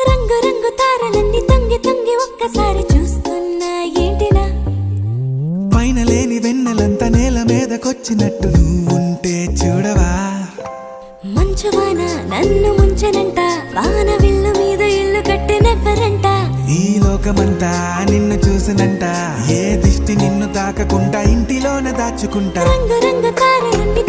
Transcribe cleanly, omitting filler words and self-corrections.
రంగు రంగు తారలన్నీ తొంగి తొంగి ఒక్కసారి చూస్తున్నా ఏంటిలా పైన లేని వెన్నెలంతా నేల మీదకొచ్చినట్టు నువ్వుంటే చూడవా మంచువాన నన్ను ముంచనంట వాన విల్లు మీద ఇల్లు కట్టినెవ్వరంట ఈ లోకమంతా నిన్ను చూసినంట ఏ దిష్టి నిన్ను తాకకుండా ఇంటిలోనే దాచుకుంటా రంగు రంగు తారలన్నీ